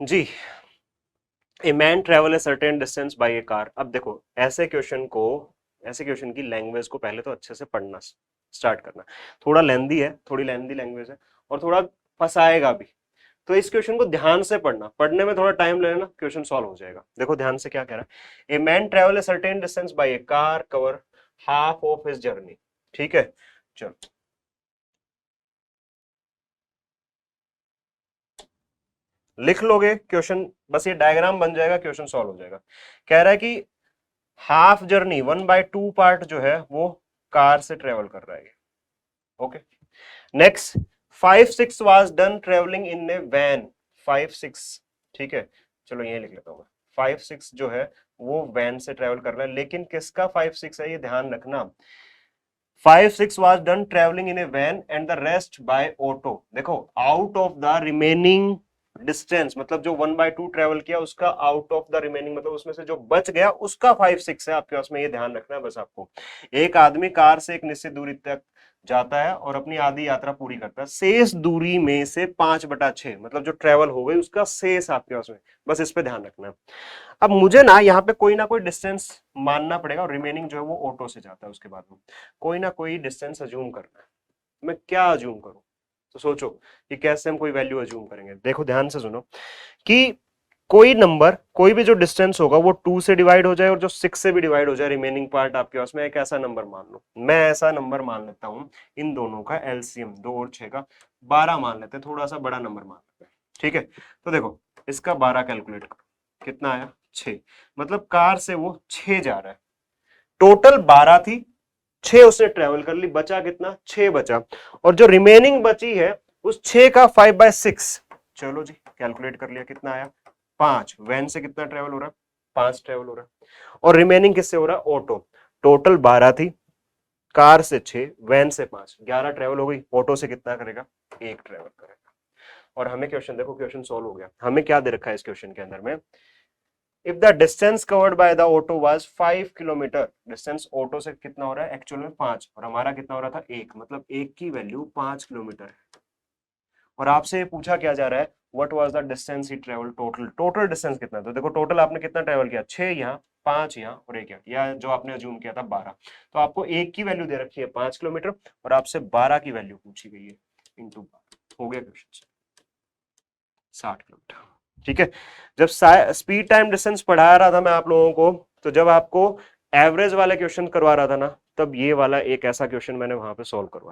Ji, a man travel a certain distance by a car. अब देखो ऐसे question की लैंग्वेज को पहले तो अच्छे से पढ़ना स्टार्ट करना। थोड़ा लेंदी है, थोड़ी लेंदी लैंग्वेज है और थोड़ा फंसाएगा भी, तो इस क्वेश्चन को ध्यान से पढ़ना। पढ़ने में थोड़ा टाइम लेना, क्वेश्चन सॉल्व हो जाएगा। देखो ध्यान से क्या कह रहा है, ए man travel a certain distance by a car cover half of his journey. ठीक है, चलो लिख लोगे क्वेश्चन, बस ये डायग्राम बन जाएगा, क्वेश्चन सॉल्व हो जाएगा। कह रहा है कि हाफ जर्नी 1/2 पार्ट जो है वो कार से ट्रेवल कर रहा है। Okay, next 5-6 was done travelling in a van. 5-6, ठीक है, चलो ये लिख लेता हूँ। 5-6 जो है वो वैन से ट्रेवल कर रहा है, लेकिन किसका 5-6 है ये ध्यान रखना। 5-6 was done travelling in a van and the rest by auto. देखो out of the remaining distance, मतलब जो 1/2 ट्रेवल किया उसका आउट ऑफ द रिमेनिंग, मतलब उसमें से जो बच गया उसका 5-6 है आपके पास में, ये ध्यान रखना है बस आपको। एक आदमी कार से एक निश्चित दूरी तक जाता है और अपनी आधी यात्रा पूरी करता है, शेष दूरी में से 5/6, मतलब जो ट्रेवल हो गई उसका शेष आपके पास में, बस इस पे ध्यान रखना है। अब मुझे यहाँ पे कोई ना कोई डिस्टेंस मानना पड़ेगा और रिमेनिंग जो है वो ऑटो से जाता है उसके बाद में, कोई ना कोई डिस्टेंस अज्यूम करना है। मैं क्या अज्यूम करूं, तो सोचो कि कैसे हम कोई वैल्यू अज्यूम करेंगे। देखो ध्यान से सुनो कि कोई नंबर, कोई भी जो डिस्टेंस होगा वो 2 से डिवाइड हो जाए और जो 6 से भी डिवाइड हो जाए, रिमेनिंग पार्ट आपके पास में एक ऐसा नंबर मान लो। मैं ऐसा नंबर मान लेता हूं, इन दोनों का एलसीएम 2 और 6 का 12 मान लेते हैं, थोड़ा सा बड़ा नंबर मान लेते हैं। ठीक है, तो देखो इसका 12 कैलकुलेट करो, कितना आया 6, मतलब कार से वो 6 जा रहा है। टोटल 12 थी, 6 उसने ट्रेवल कर ली, बचा कितना 6 बचा, और जो रिमेनिंग बची है उस 6 का 5/6, चलो जी कैलकुलेट कर लिया, कितना आया 5। वैन से कितना ट्रेवल हो रहा है, 5 ट्रेवल हो रहा है, और रिमेनिंग किससे हो रहा है, ऑटो। टोटल 12 थी, कार से 6, वैन से 5, 11 ट्रेवल हो गई। ऑटो से कितना करेगा, 1 ट्रेवल करेगा। और हमें क्वेश्चन देखो, क्वेश्चन सॉल्व हो गया। हमें क्या दे रखा है इस क्वेश्चन के अंदर में, if the distance covered by the auto was 5 kilometre, distance auto से कितना हो रहा है एक्चुअल में 5, और हमारा कितना हो रहा था 1, मतलब 1 की वैल्यू 5 किलोमीटर है। और आपसे पूछा क्या जा रहा है, what was the distance he travel total, total distance कितना। तो देखो टोटल आपने कितना ट्रेवल किया, 6 यहाँ, 5 यहाँ और 1 यहाँ, या जो आपने अज्यूम किया था 12। तो आपको 1 की वैल्यू दे रखी है 5 किलोमीटर और आपसे 12 की वैल्यू पूछी गई है, इंटू 12 हो गया क्वेश्चन 60 किलोमीटर। ठीक है, जब स्पीड टाइम डिस्टेंस पढ़ा रहा था मैं आप लोगों को, तो जब आपको एवरेज वाले क्वेश्चन करवा रहा था ना, तब ये वाला एक ऐसा क्वेश्चन मैंने वहां पे सॉल्व करवाया।